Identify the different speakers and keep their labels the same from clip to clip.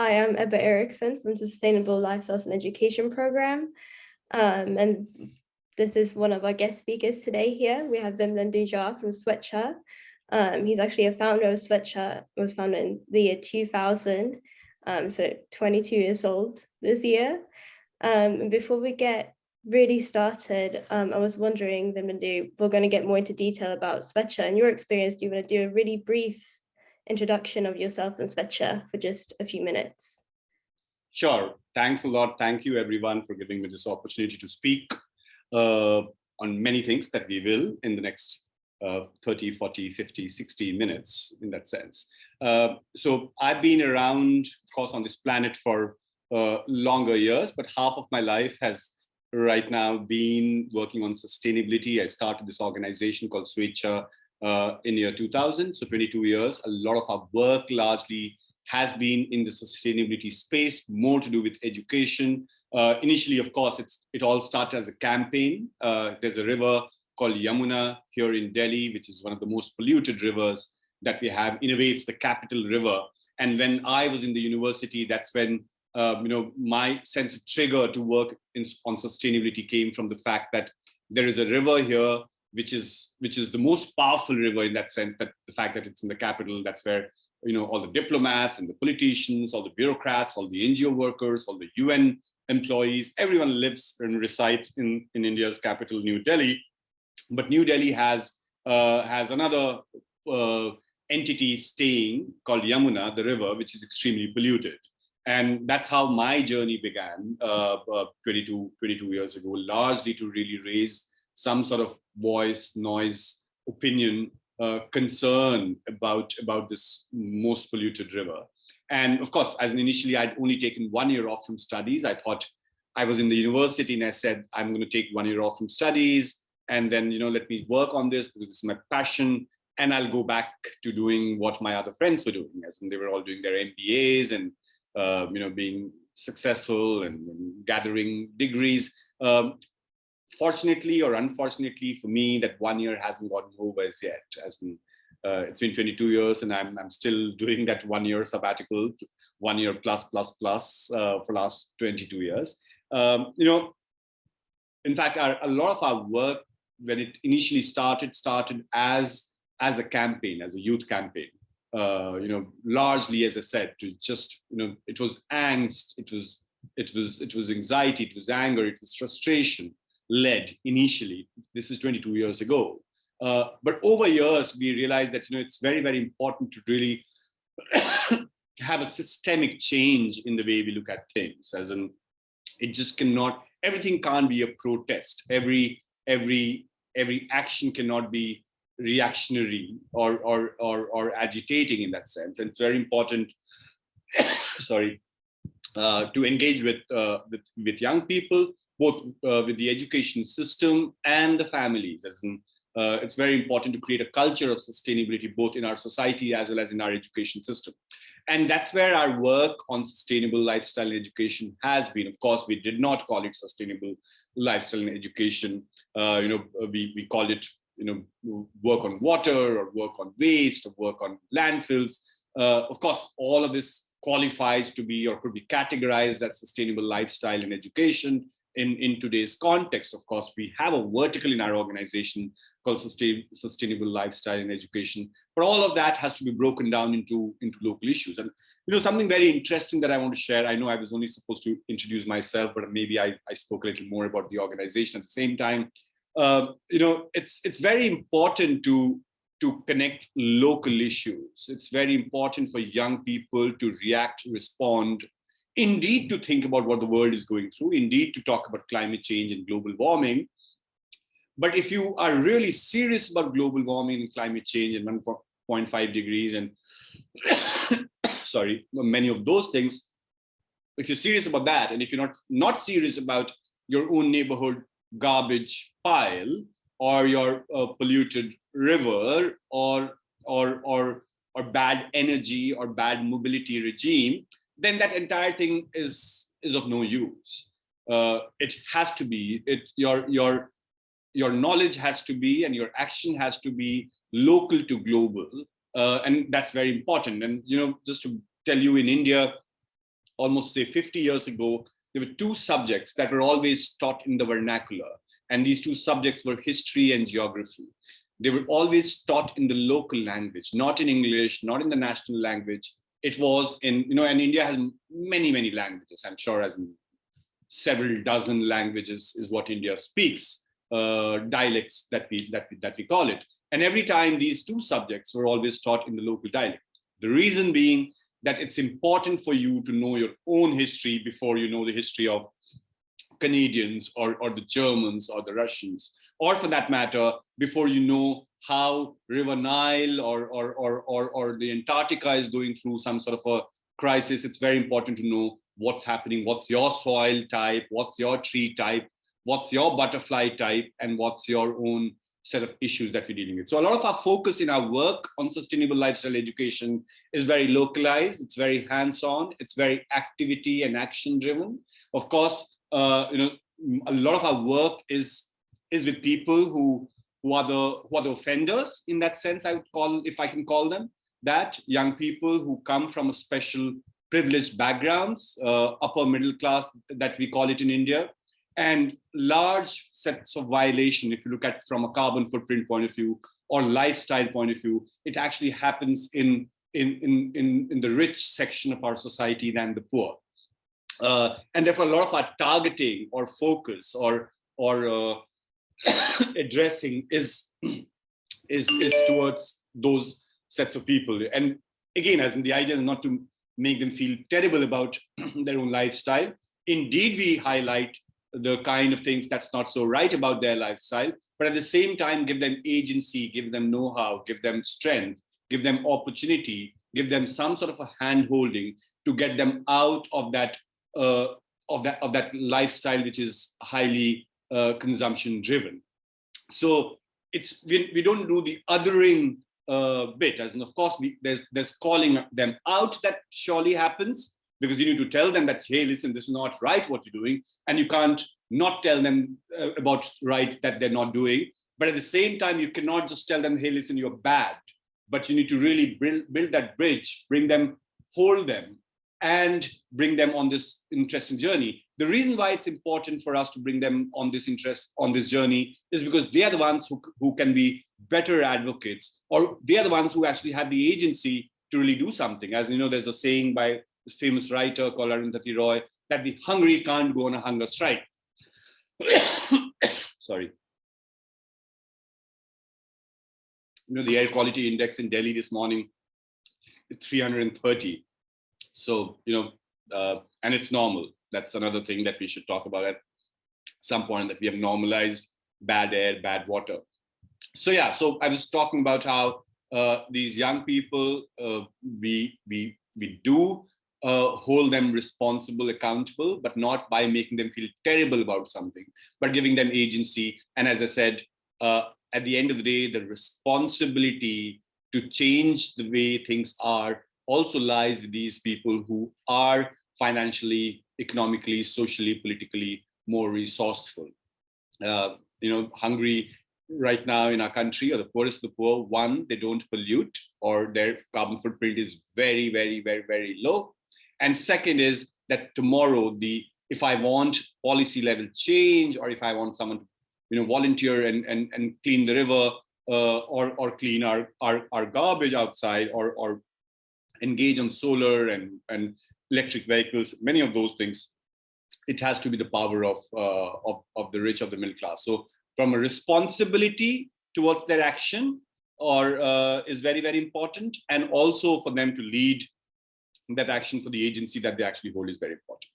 Speaker 1: Hi, I'm Ebba Eriksson from the Sustainable Lifestyles and Education Program. And this is one of our guest speakers today here. We have Vimlendu from Swechha. He's actually a founder of Swechha. It was founded in the year 2000, so 22 years old this year. And before we get really started, I was wondering, Vimlendu, we're going to get more into detail about Swechha and your experience. Do you want to do a really brief introduction of yourself and Swechha for just a few minutes?
Speaker 2: Sure. Thanks a lot. Thank you, everyone, for giving me this opportunity to speak on many things that we will in the next 30, 40, 50, 60 minutes in that sense. So I've been around, of course, on this planet for longer years, but half of my life has right now been working on sustainability. I started this organization called Swechha in year 2000, so 22 years. A lot of our work largely has been in the sustainability space, more to do with education. Initially, of course, it all started as a campaign. There's a river called Yamuna here in Delhi, which is one of the most polluted rivers that we have. In a way, it's the capital river. And when I was in the university, that's when my sense of trigger to work on sustainability came from the fact that there is a river here which is the most powerful river in that sense, that the fact that it's in the capital, that's where all the diplomats and the politicians, all the bureaucrats, all the NGO workers, all the UN employees, everyone lives and resides in India's capital, New Delhi. But New Delhi has another entity staying called Yamuna, the river, which is extremely polluted. And that's how my journey began 22 years ago, largely to really raise some sort of voice, noise, opinion, concern about this most polluted river. And of course, as initially I'd only taken 1 year off from studies. I thought, I was in the university and I said, I'm going to take 1 year off from studies and then, let me work on this because it's my passion. And I'll go back to doing what my other friends were doing, as in they were all doing their MBAs and, being successful and gathering degrees. Fortunately or unfortunately for me, that 1 year hasn't gotten over as yet. As in, it's been 22 years and I'm still doing that 1 year sabbatical, 1 year plus for last 22 years. In fact, a lot of our work, when it initially started as a campaign, as a youth campaign. Largely, as I said, to just, it was angst, it was anxiety, it was anger, it was frustration led initially. This is 22 years ago. But over years, we realized that, it's very, very important to really have a systemic change in the way we look at things, as in it just cannot, everything can't be a protest. Every action cannot be reactionary or agitating in that sense. And it's very important, sorry, to engage with young people, both with the education system and the families. As in, it's very important to create a culture of sustainability, both in our society as well as in our education system. And that's where our work on sustainable lifestyle and education has been. Of course, we did not call it sustainable lifestyle and education. We called it, work on water or work on waste or work on landfills. Of course, all of this qualifies to be or could be categorized as sustainable lifestyle and education. In today's context, of course, we have a vertical in our organization called Sustainable Lifestyle and Education. But all of that has to be broken down into local issues. And something very interesting that I want to share. I know I was only supposed to introduce myself, but maybe I spoke a little more about the organization at the same time. It's very important to connect local issues. It's very important for young people to react, respond, indeed to think about what the world is going through, indeed to talk about climate change and global warming. But if you are really serious about global warming and climate change and 1.5 degrees and sorry, many of those things, if you're serious about that, and if you're not serious about your own neighborhood garbage pile or your polluted river or bad energy or bad mobility regime, then that entire thing is of no use. It has to be, your knowledge has to be, and your action has to be local to global, and that's very important. And just to tell you, in India, almost say 50 years ago, there were two subjects that were always taught in the vernacular. And these two subjects were history and geography. They were always taught in the local language, not in English, not in the national language. It was in, and India has many, many languages. I'm sure as several dozen languages is what India speaks, dialects that we call it. And every time these two subjects were always taught in the local dialect. The reason being that it's important for you to know your own history before you know the history of Canadians or the Germans or the Russians, or for that matter, before you know how River Nile or the Antarctica is going through some sort of a crisis. It's very important to know what's happening, what's your soil type, what's your tree type, what's your butterfly type, and what's your own set of issues that we're dealing with. So a lot of our focus in our work on sustainable lifestyle education is very localized, it's very hands-on, it's very activity and action driven. Of course, a lot of our work is with people who are the offenders in that sense, I would call, if I can call them that, young people who come from a special privileged backgrounds, upper middle class that we call it in India, and large sets of violation. If you look at from a carbon footprint point of view or lifestyle point of view, it actually happens in the rich section of our society than the poor. And therefore, a lot of our targeting or focus or addressing is towards those sets of people. And again, as in the idea is not to make them feel terrible about their own lifestyle. Indeed, we highlight the kind of things that's not so right about their lifestyle, but at the same time, give them agency, give them know-how, give them strength, give them opportunity, give them some sort of a hand-holding to get them out of that lifestyle which is highly consumption driven. So we don't do the othering bit, as in, of course, there's calling them out that surely happens, because you need to tell them that, hey, listen, this is not right what you're doing, and you can't not tell them about right that they're not doing. But at the same time, you cannot just tell them, hey, listen, you're bad. But you need to really build that bridge, bring them, hold them, and bring them on this interesting journey. The reason why it's important for us to bring them on this journey is because they are the ones who can be better advocates, or they are the ones who actually have the agency to really do something. As you know, there's a saying by this famous writer called Arundhati Roy that the hungry can't go on a hunger strike. Sorry. The air quality index in Delhi this morning is 330. So, and it's normal. That's another thing that we should talk about at some point, that we have normalized bad air, bad water. So yeah, so I was talking about how these young people, we do hold them responsible, accountable, but not by making them feel terrible about something, but giving them agency. And as I said, at the end of the day, the responsibility to change the way things are also lies with these people who are financially, economically, socially, politically more resourceful. Hungary right now in our country, or the poorest of the poor, one, they don't pollute, or their carbon footprint is very, very, very, very low. And second is that tomorrow, if I want policy level change, or if I want someone to volunteer and clean the river, or clean our garbage outside, or engage on solar and electric vehicles, many of those things, it has to be the power of the rich, of the middle class. So from a responsibility towards their action is very, very important. And also for them to lead that action for the agency that they actually hold is very important.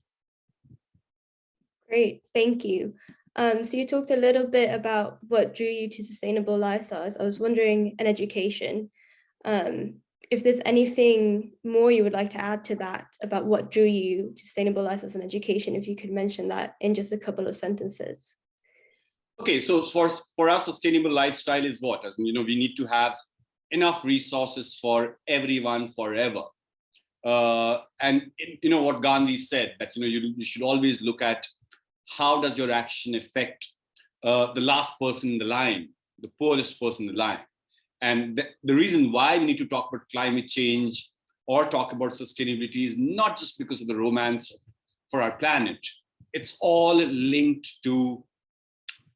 Speaker 1: Great, thank you. So you talked a little bit about what drew you to sustainable lifestyles. I was wondering, in education, if there's anything more you would like to add to that about what drew you to sustainable lifestyles and education, if you could mention that in just a couple of sentences.
Speaker 2: Okay, so for us, sustainable lifestyle is what? As we need to have enough resources for everyone forever. And what Gandhi said, that you should always look at how does your action affect the last person in the line, the poorest person in the line. And the reason why we need to talk about climate change or talk about sustainability is not just because of the romance for our planet. It's all linked to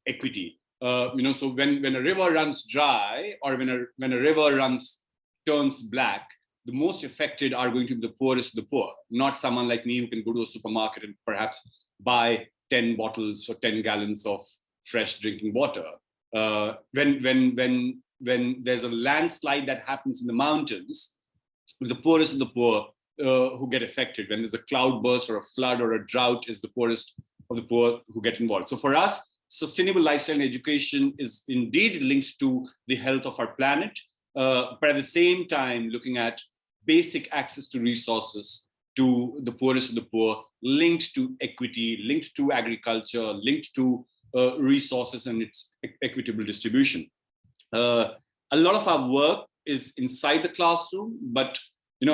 Speaker 2: equity. So when a river runs dry, or when a river turns black, the most affected are going to be the poorest of the poor, not someone like me who can go to a supermarket and perhaps buy 10 bottles or 10 gallons of fresh drinking water. When there's a landslide that happens in the mountains, the poorest of the poor who get affected. When there's a cloudburst or a flood or a drought, is the poorest of the poor who get involved. So for us, sustainable lifestyle and education is indeed linked to the health of our planet, but at the same time, looking at basic access to resources to the poorest of the poor, linked to equity, linked to agriculture, linked to resources and its equitable distribution. A lot of our work is inside the classroom, but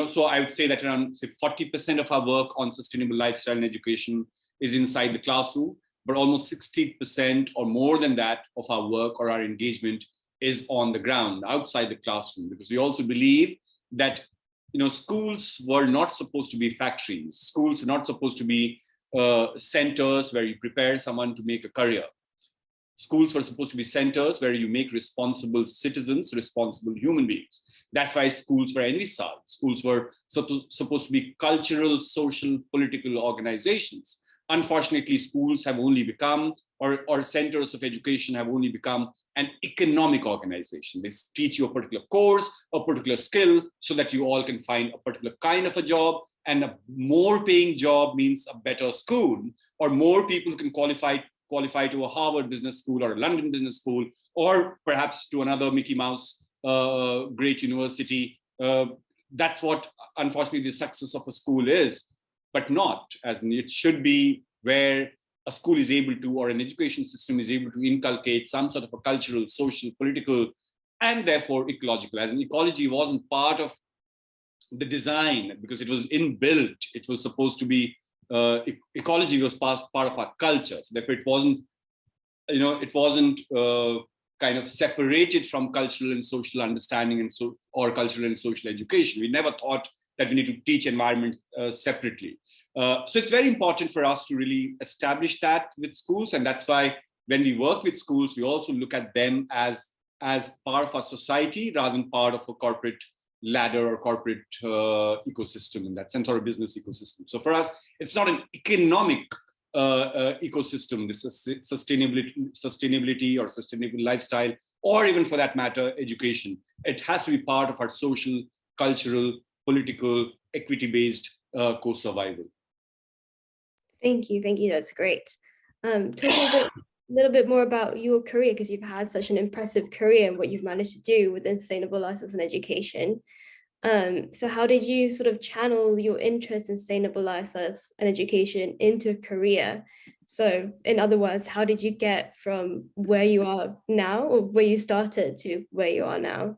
Speaker 2: so I would say that around 40% of our work on sustainable lifestyle and education is inside the classroom, but almost 60% or more than that of our work or our engagement is on the ground, outside the classroom, because we also believe that schools were not supposed to be factories. Schools are not supposed to be centers where you prepare someone to make a career. Schools were supposed to be centers where you make responsible citizens, responsible human beings. That's why schools were envisaged. Schools were supposed to be cultural, social, political organizations. Unfortunately, schools have only become, or centers of education have only become, an economic organization. They teach you a particular course, a particular skill, so that you all can find a particular kind of a job, and a more paying job means a better school, or more people can qualify to a Harvard Business School or a London Business School, or perhaps to another Mickey Mouse great university. That's what, unfortunately, the success of a school is, but not as it should be, where a school is able to, or an education system is able to inculcate some sort of a cultural, social, political, and therefore ecological. As in, ecology wasn't part of the design because it was inbuilt. It was supposed to be, ecology was part of our culture. So therefore it wasn't kind of separated from cultural and social understanding or cultural and social education. We never thought that we need to teach environment separately. So it's very important for us to really establish that with schools. And that's why when we work with schools, we also look at them as part of our society rather than part of a corporate ladder or corporate ecosystem in that sense, or a business ecosystem. So for us, it's not an economic ecosystem, this is sustainability or sustainable lifestyle, or even for that matter, education. It has to be part of our social, cultural, political, equity-based co-survival.
Speaker 1: Thank you. That's great. Talking a little bit more about your career, because you've had such an impressive career and what you've managed to do within sustainable lifestyles and education. So how did you sort of channel your interest in sustainable lifestyles and education into a career? So in other words, how did you get from where you are now, or where you started, to where you are now?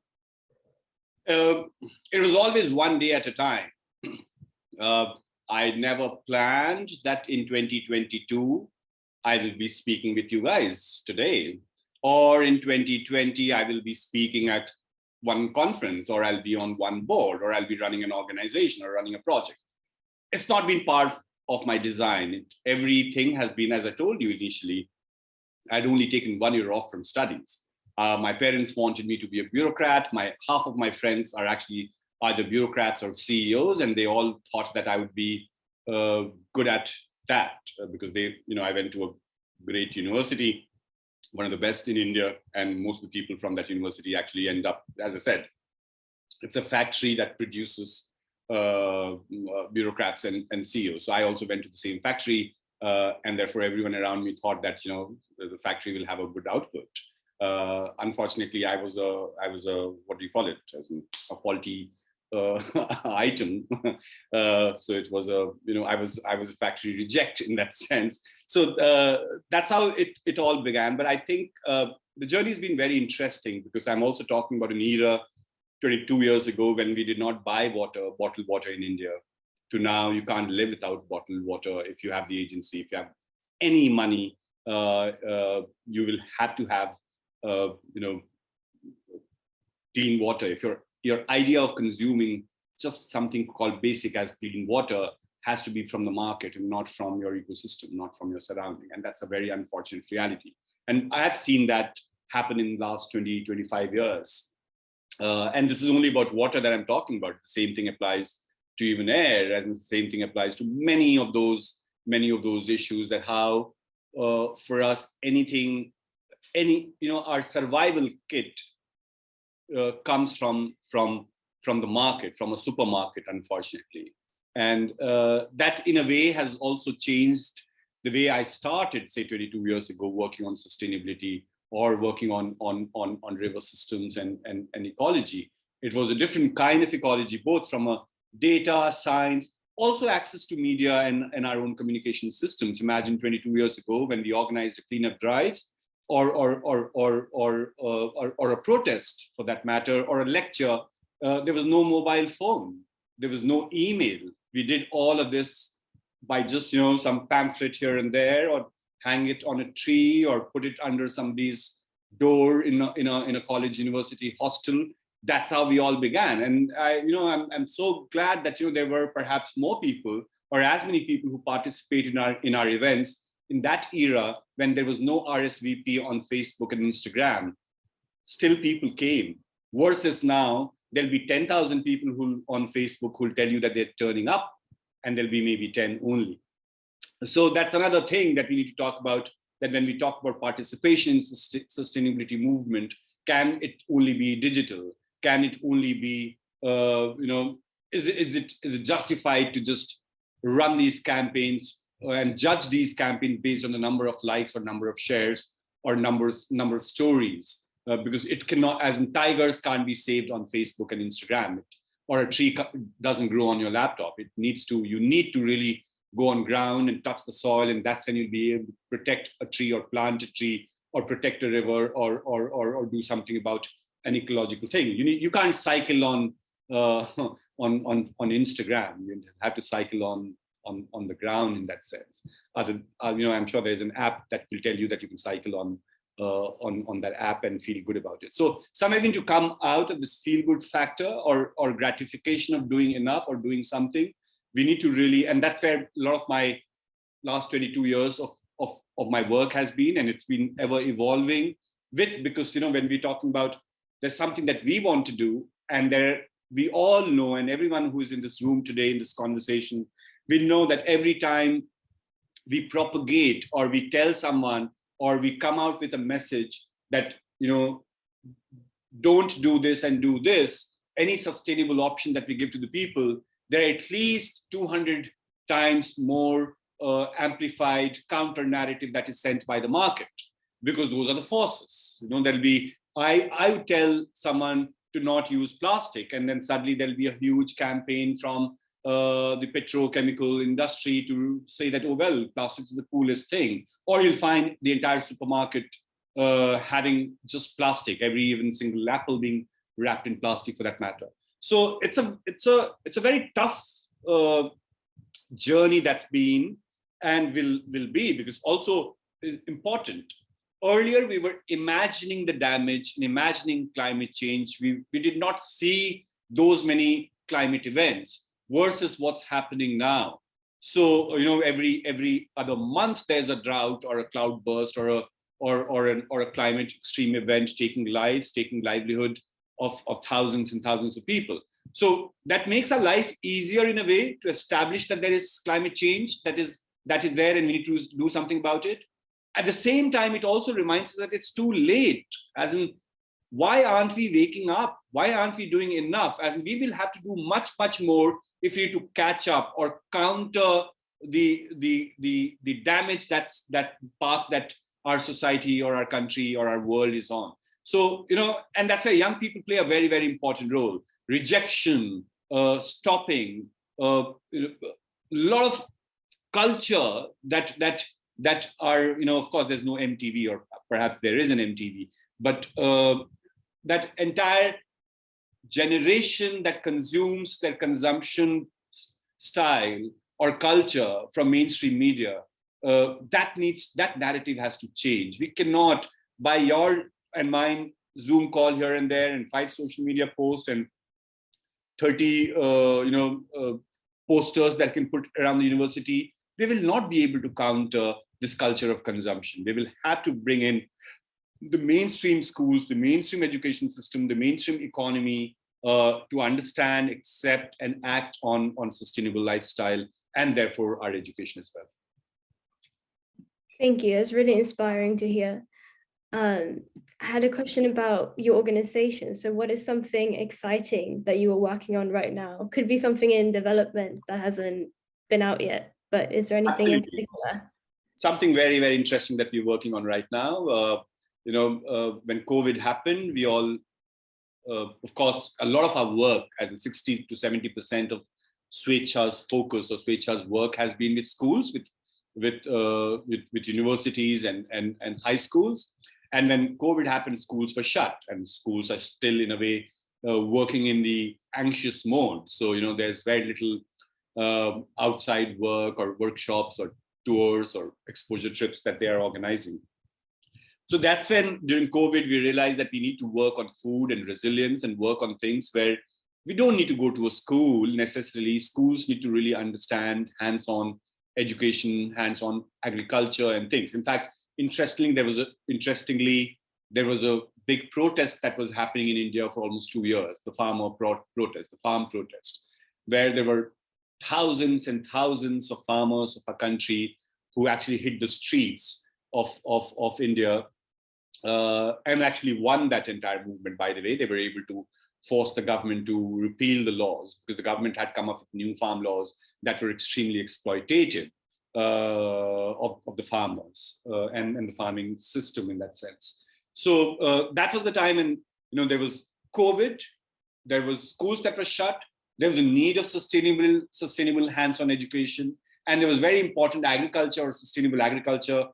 Speaker 2: It was always one day at a time. I never planned that in 2022, I will be speaking with you guys today, or in 2020, I will be speaking at one conference, or I'll be on one board, or I'll be running an organization or running a project. It's not been part of my design. Everything has been, as I told you initially, I'd only taken 1 year off from studies. My parents wanted me to be a bureaucrat. Half of my friends are actually either bureaucrats or CEOs, and they all thought that I would be good at that because I went to a great university, one of the best in India, and most of the people from that university actually end up, as I said, it's a factory that produces bureaucrats and CEOs. So I also went to the same factory, and therefore everyone around me thought that the factory will have a good output. Unfortunately, I was a what do you call it, as in a faulty item. So it was I was a factory reject in that sense. So that's how it all began. But I think the journey has been very interesting, because I'm also talking about an era 22 years ago when we did not buy bottled water in India, to now you can't live without bottled water. If you have the agency, if you have any money, you will have to have clean water. If your idea of consuming just something called basic as clean water has to be from the market and not from your ecosystem, not from your surrounding. And that's a very unfortunate reality. And I have seen that happen in the last 20, 25 years. And this is only about water that I'm talking about. The same thing applies to even air, as the same thing applies to many of those issues, that how for us our survival kit comes from the market, from a supermarket, unfortunately. And that in a way has also changed the way I started, say 22 years ago, working on sustainability or working on river systems and ecology. It was a different kind of ecology, both from a data, science, also access to media and our own communication systems. Imagine 22 years ago when we organized a cleanup drives or a protest for that matter, or a lecture, there was no mobile phone, there was no email. We did all of this by just, some pamphlet here and there, or hang it on a tree, or put it under somebody's door in a college, university, hostel. That's how we all began. And I'm so glad that there were perhaps more people, or as many people, who participated in our events in that era when there was no RSVP on Facebook and Instagram. Still people came, versus now there'll be 10,000 people who on Facebook who'll tell you that they're turning up, and there'll be maybe 10 only. So that's another thing that we need to talk about, that when we talk about participation in sustainability movement, can it only be digital? Can it only be, is it justified to just run these campaigns and judge these campaigns based on the number of likes or number of shares or number of stories? Because it cannot, as in tigers can't be saved on Facebook and Instagram, or a tree doesn't grow on your laptop. You need to really go on ground and touch the soil, and that's when you'll be able to protect a tree or plant a tree or protect a river or do something about an ecological thing. You can't cycle on Instagram. You have to cycle on the ground in that sense. I'm sure there's an app that will tell you that you can cycle on that app and feel good about it. So something to come out of this feel good factor or gratification of doing enough or doing something. We need to really, and that's where a lot of my last 22 years of my work has been, and it's been ever evolving with, because when we're talking about there's something that we want to do, and we all know, and everyone who is in this room today in this conversation, we know that every time we propagate or we tell someone or we come out with a message that don't do this and do this, any sustainable option that we give to the people, there are at least 200 times more amplified counter narrative that is sent by the market, because those are the forces. There'll be, I would tell someone to not use plastic, and then suddenly there'll be a huge campaign from the petrochemical industry to say that, oh, well, plastic is the coolest thing. Or you'll find the entire supermarket having just plastic, every even single apple being wrapped in plastic for that matter. So it's a very tough journey that's been and will be, because also is important. Earlier, we were imagining the damage and imagining climate change. We did not see those many climate events versus what's happening now. So every other month there's a drought or a cloud burst or a climate extreme event taking livelihood of thousands and thousands of people. So that makes our life easier in a way to establish that there is climate change that is there, and we need to do something about it. At the same time, it also reminds us that it's too late, as in, why aren't we waking up? Why aren't we doing enough? As in, we will have to do much, much more if we need to catch up or counter the damage that path that our society or our country or our world is on. So, and that's why young people play a very, very important role. Rejection, stopping, a lot of culture that are, of course, there's no MTV, or perhaps there is an MTV, but that entire generation that consumes their consumption style or culture from mainstream media, that narrative has to change. We cannot, by your and mine Zoom call here and there and 5 social media posts and 30 posters that can put around the university, they will not be able to counter this culture of consumption. They will have to bring in the mainstream schools, the mainstream education system, the mainstream economy to understand, accept, and act on sustainable lifestyle, and therefore our education as well.
Speaker 1: Thank you. It's really inspiring to hear. I had a question about your organization. So what is something exciting that you are working on right now? Could be something in development that hasn't been out yet, but is there anything in particular?
Speaker 2: Something very, very interesting that we're working on right now. When COVID happened, we all, of course, a lot of our work, as in 60 to 70% of Swechha's focus or Swechha's work has been with schools, with universities and high schools. And when COVID happened, schools were shut, and schools are still in a way working in the anxious mode. So, there's very little outside work or workshops or tours or exposure trips that they are organizing. So that's when during COVID, we realized that we need to work on food and resilience and work on things where we don't need to go to a school necessarily. Schools need to really understand hands-on education, hands-on agriculture and things. In fact, interestingly, there was a big protest that was happening in India for almost 2 years, the farm protest, where there were thousands and thousands of farmers of our country who actually hit the streets of India and actually won that entire movement. By the way, they were able to force the government to repeal the laws because the government had come up with new farm laws that were extremely exploitative of the farmers and the farming system in that sense. So that was the time, and there was COVID, there was schools that were shut, there was a need of sustainable hands-on education, and there was very important agriculture or sustainable agriculture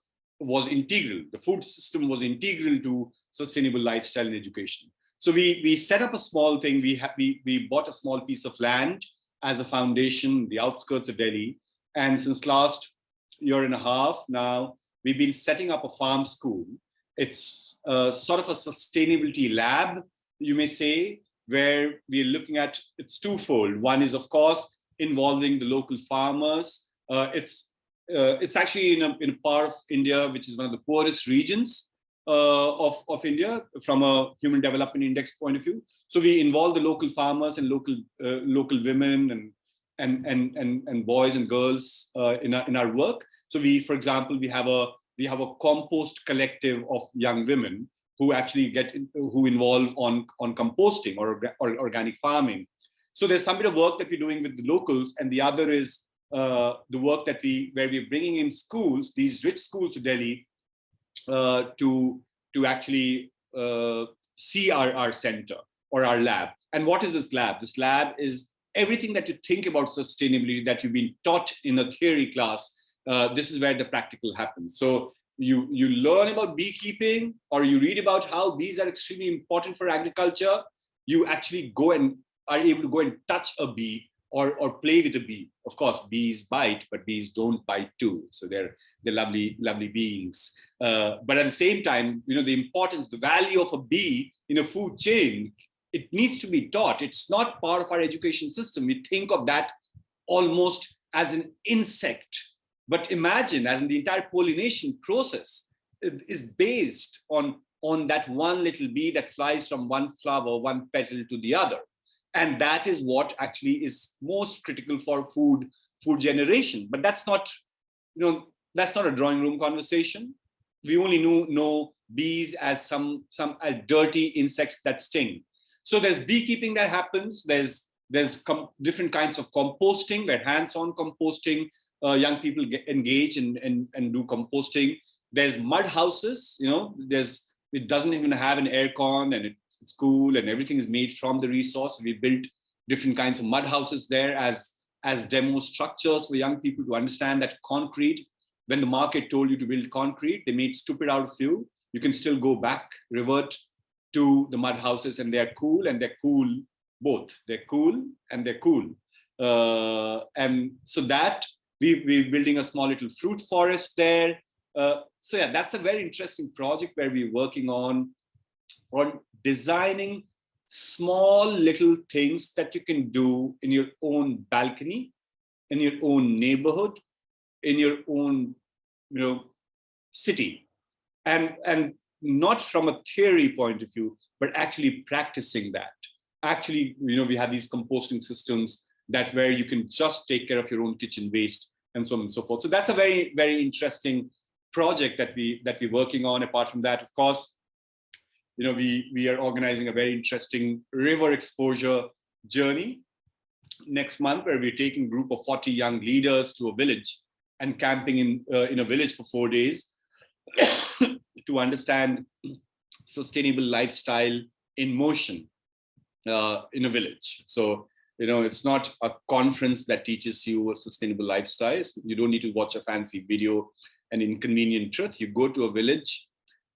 Speaker 2: was integral. The food system was integral to sustainable lifestyle and education. So we set up a small thing. We bought a small piece of land as a foundation, the outskirts of Delhi. And since last year and a half now, we've been setting up a farm school. It's sort of a sustainability lab, you may say, where we're looking at, it's twofold. One is, of course, involving the local farmers. It's actually in a part of India, which is one of the poorest regions of India from a Human Development Index point of view. So we involve the local farmers and local women and boys and girls in our work. So for example, we have a compost collective of young women who actually who involve on composting or organic farming. So there's some bit of work that we're doing with the locals, and the other is the work that where we're bringing in schools, these rich schools to Delhi, to actually see our center or our lab. And what is this lab? This lab is everything that you think about sustainability that you've been taught in a theory class. This is where the practical happens. So you learn about beekeeping, or you read about how bees are extremely important for agriculture. You actually go and are able to go and touch a bee or play with a bee. Of course, bees bite, but bees don't bite too. So they're lovely beings. But at the same time, the importance, the value of a bee in a food chain, it needs to be taught. It's not part of our education system. We think of that almost as an insect. But imagine, as in the entire pollination process is based on that one little bee that flies from one flower, one petal to the other. And that is what actually is most critical for food generation. But that's not a drawing room conversation. We only know bees as some as dirty insects that sting. So there's beekeeping that happens. There's different kinds of composting, where hands-on composting, young people engage and do composting. There's mud houses. It doesn't even have an air con, and it's cool, and everything is made from the resource. We built different kinds of mud houses there as demo structures for young people to understand that concrete, when the market told you to build concrete, they made stupid out of you. You can still go back, revert to the mud houses, and they're cool, and they're cool both. They're cool and they're cool. And so that we're building a small little fruit forest there. So yeah, that's a very interesting project where we're working on designing small little things that you can do in your own balcony, in your own neighborhood, in your own, city, and not from a theory point of view, but actually practicing that. Actually, we have these composting systems that where you can just take care of your own kitchen waste and so on and so forth. So that's a very, very interesting project that we're working on. Apart from that, of course, we are organizing a very interesting river exposure journey next month, where we're taking a group of 40 young leaders to a village and camping in a village for 4 days to understand sustainable lifestyle in motion in a village. So, it's not a conference that teaches you a sustainable lifestyle. You don't need to watch a fancy video and inconvenient truth. You go to a village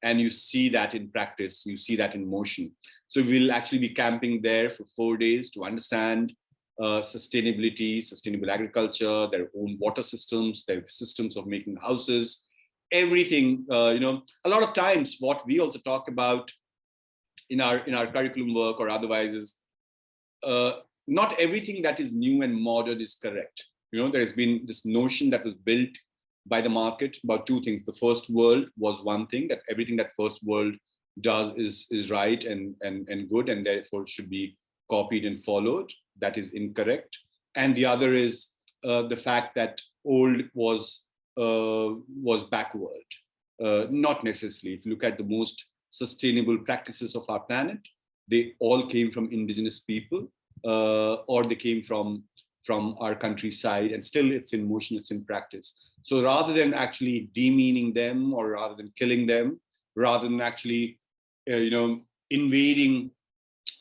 Speaker 2: and you see that in practice, you see that in motion. So we'll actually be camping there for 4 days to understand sustainability, sustainable agriculture, their own water systems, their systems of making houses, everything. A lot of times what we also talk about in our curriculum work or otherwise is not everything that is new and modern is correct. There has been this notion that was built by the market about two things. The first world was one thing, that everything that first world does is right and good, and therefore should be copied and followed. That is incorrect. And the other is the fact that old was backward. Not necessarily. If you look at the most sustainable practices of our planet, they all came from indigenous people, or they came from our countryside, and still it's in motion, it's in practice. So rather than actually demeaning them, or rather than killing them, rather than actually invading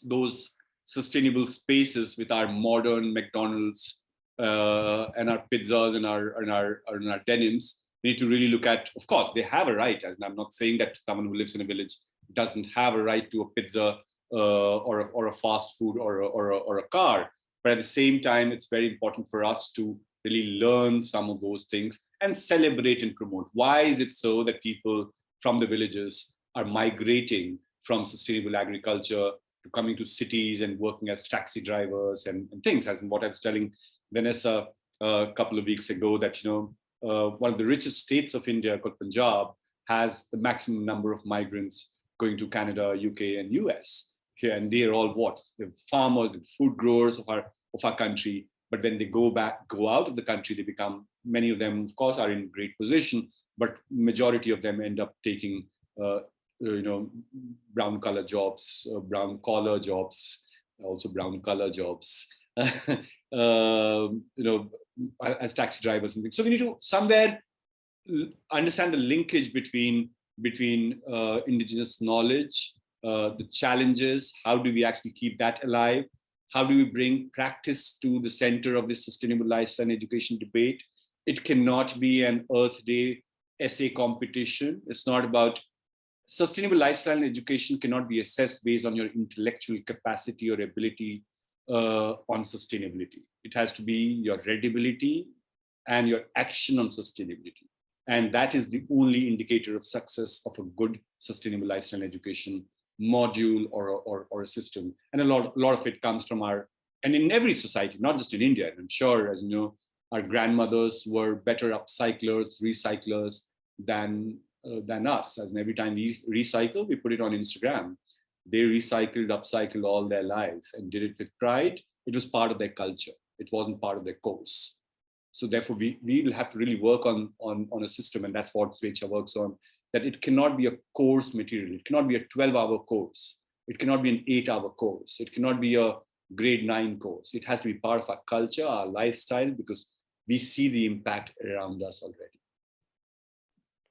Speaker 2: those sustainable spaces with our modern McDonald's and our pizzas and our denims, we need to really look at, of course, they have a right, as I'm not saying that someone who lives in a village doesn't have a right to a pizza or a fast food or a car. But at the same time, it's very important for us to really learn some of those things and celebrate and promote. Why is it so that people from the villages are migrating from sustainable agriculture to coming to cities and working as taxi drivers and things? As in what I was telling Vanessa a couple of weeks ago, that one of the richest states of India, called Punjab, has the maximum number of migrants going to Canada, UK, and US here, and they're all what? The farmers, the food growers of our country. But when they go out of the country, they become, many of them, of course, are in great position, but majority of them end up taking, brown collar jobs, brown collar jobs, also brown color jobs, as taxi drivers and things. So we need to somewhere understand the linkage between indigenous knowledge, the challenges. How do we actually keep that alive? How do we bring practice to the center of this sustainable lifestyle and education debate? It cannot be an Earth Day essay competition. It's not about sustainable lifestyle and education cannot be assessed based on your intellectual capacity or ability on sustainability. It has to be your readability and your action on sustainability. And that is the only indicator of success of a good sustainable lifestyle and education module or a system. And a lot of it comes from and in every society, not just in India. And I'm sure, as you know, our grandmothers were better upcyclers, recyclers than us. As in every time we recycle, we put it on Instagram. They recycled, upcycled all their lives and did it with pride. It was part of their culture. It wasn't part of their course. So therefore, we will have to really work on a system, and that's what Swechha works on, that it cannot be a course material. It cannot be a 12-hour course. It cannot be an 8-hour course. It cannot be a grade 9 course. It has to be part of our culture, our lifestyle, because we see the impact around us already.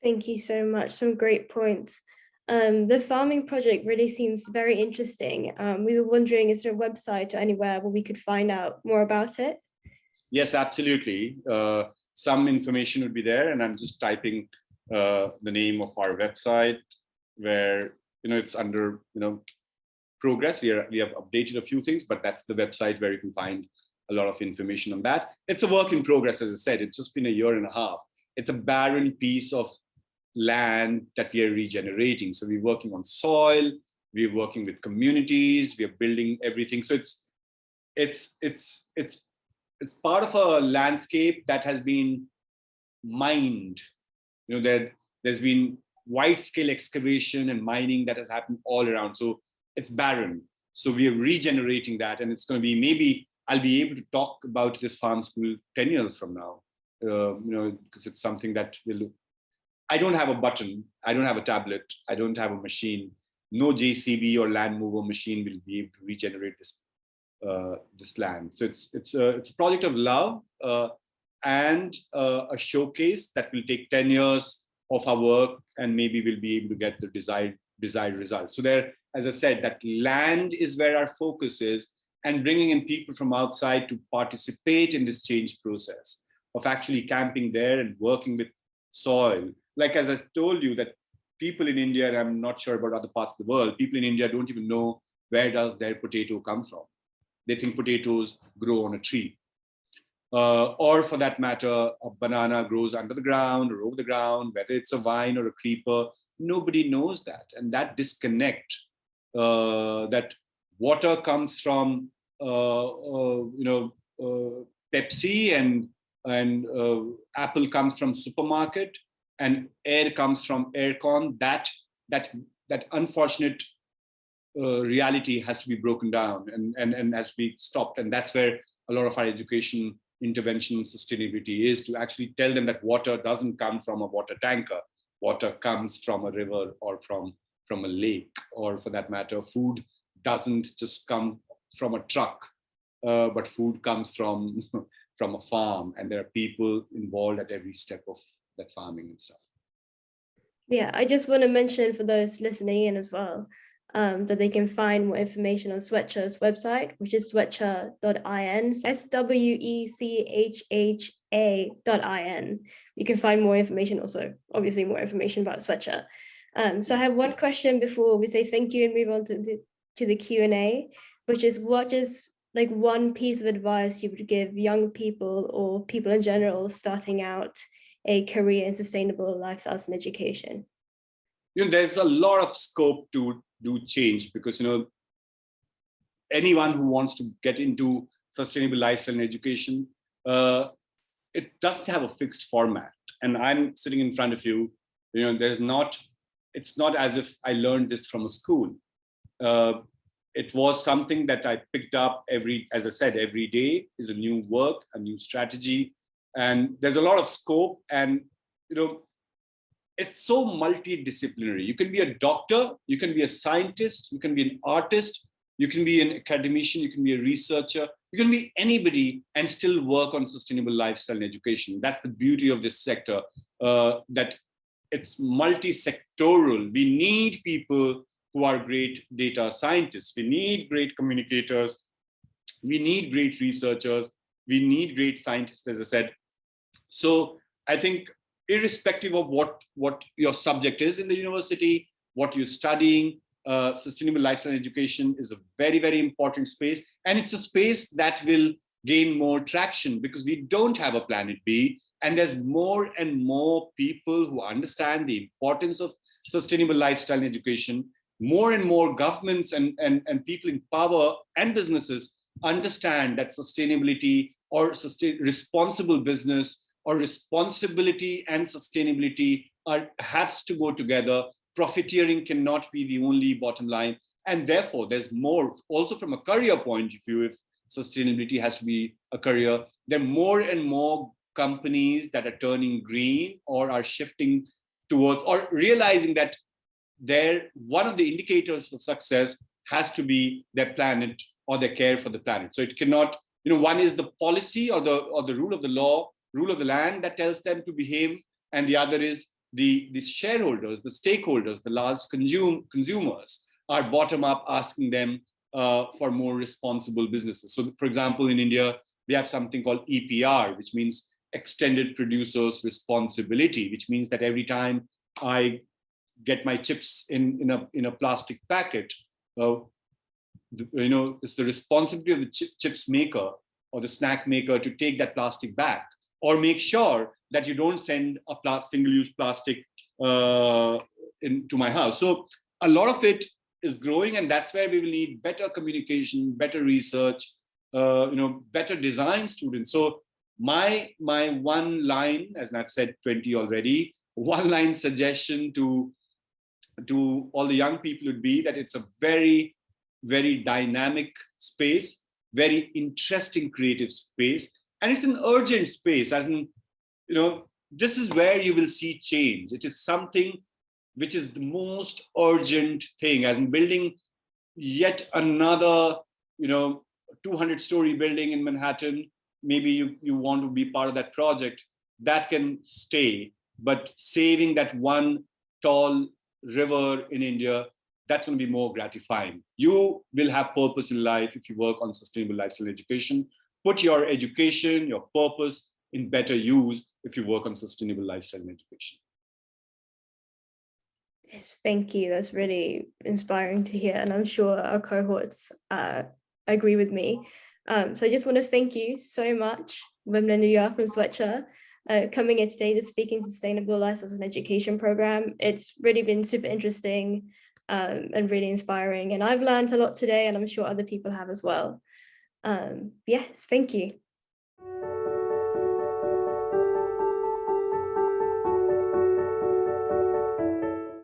Speaker 1: Thank you so much. Some great points. The farming project really seems very interesting. We were wondering, is there a website or anywhere where we could find out more about it?
Speaker 2: Yes, absolutely. Some information would be there, and I'm just typing the name of our website, where it's under progress. We have updated a few things, but that's the website where you can find a lot of information on that. It's a work in progress, as I said. It's just been a year and a half. It's a barren piece of land that we are regenerating. So we're working on soil, we're working with communities, we're building everything. So it's part of a landscape that has been mined. There's been wide-scale excavation and mining that has happened all around. So it's barren. So we are regenerating that, and it's going to be, maybe I'll be able to talk about this farm school 10 years from now, because it's something that will. I don't have a button. I don't have a tablet. I don't have a machine. No JCB or land mover machine will be able to regenerate this land. So it's a project of love and a showcase that will take 10 years of our work, and maybe we'll be able to get the desired result. So there, as I said, that land is where our focus is, and bringing in people from outside to participate in this change process of actually camping there and working with soil. Like, as I told you, that people in India, and I'm not sure about other parts of the world, people in India don't even know where does their potato come from. They think potatoes grow on a tree. Or for that matter, a banana grows under the ground or over the ground, whether it's a vine or a creeper. Nobody knows that. And that disconnect, that water comes from Pepsi, and apple comes from supermarket, and air comes from aircon. That unfortunate reality has to be broken down and has to be stopped. And that's where a lot of our education intervention and sustainability is, to actually tell them that water doesn't come from a water tanker. Water comes from a river or from a lake, or for that matter, food doesn't just come from a truck, but food comes from a farm, and there are people involved at every step of that farming and stuff.
Speaker 1: Yeah, I just want to mention for those listening in as well, that they can find more information on Swechha's website, which is swechha.in, SWECHHA.in. You can find more information, also obviously more information about Swechha. So I have one question before we say thank you and move on to the Q&A, which is, what is like one piece of advice you would give young people or people in general starting out a career in sustainable lifestyles and education?
Speaker 2: There's a lot of scope to do change, because anyone who wants to get into sustainable lifestyle and education, it doesn't have a fixed format. And I'm sitting in front of you. It's not as if I learned this from a school. It was something that I picked up as I said, every day is a new work, a new strategy, and there's a lot of scope. And it's so multidisciplinary. You can be a doctor, you can be a scientist, you can be an artist, you can be an academician, you can be a researcher, you can be anybody and still work on sustainable lifestyle and education. That's the beauty of this sector, that it's multi-sectoral. We need people who are great data scientists. We need great communicators. We need great researchers. We need great scientists, as I said. So I think, irrespective of what your subject is in the university, what you're studying, sustainable lifestyle education is a very, very important space. And it's a space that will gain more traction, because we don't have a planet B. And there's more and more people who understand the importance of sustainable lifestyle and education. More and more governments and people in power and businesses understand that sustainability or responsible business or responsibility and sustainability has to go together. Profiteering cannot be the only bottom line. And therefore, there's more also from a career point of view. If sustainability has to be a career, there are more and more companies that are turning green or are shifting towards, or realizing that one of the indicators of success has to be their planet or their care for the planet. So it cannot, one is the policy or the rule of the law, rule of the land that tells them to behave, and the other is the shareholders, the stakeholders, the large consumers are bottom up asking them for more responsible businesses. So for example, in India, we have something called EPR, which means extended producers responsibility, which means that every time I get my chips in a plastic packet, it's the responsibility of the chips maker or the snack maker to take that plastic back, or make sure that you don't send a single-use plastic into my house. So a lot of it is growing, and that's where we will need better communication, better research, better design students. So my one line, as I've said 20 already, one line suggestion to all the young people would be that it's a very, very dynamic space, very interesting creative space, and it's an urgent space, as in, this is where you will see change. It is something which is the most urgent thing, as in building yet another 200-story building in Manhattan. Maybe you want to be part of that project, that can stay, but saving that one tall river in India, that's going to be more gratifying. You will have purpose in life if you work on sustainable lifestyle education. Put your education, your purpose in better use if you work on sustainable lifestyle education.
Speaker 1: Yes, thank you. That's really inspiring to hear, and I'm sure our cohorts agree with me. So I just want to thank you so much, Vimlendu from Swechha, coming here today to speak in Sustainable Lifestyles and Education program. It's really been super interesting and really inspiring, and I've learned a lot today, and I'm sure other people have as well. Yes, thank you.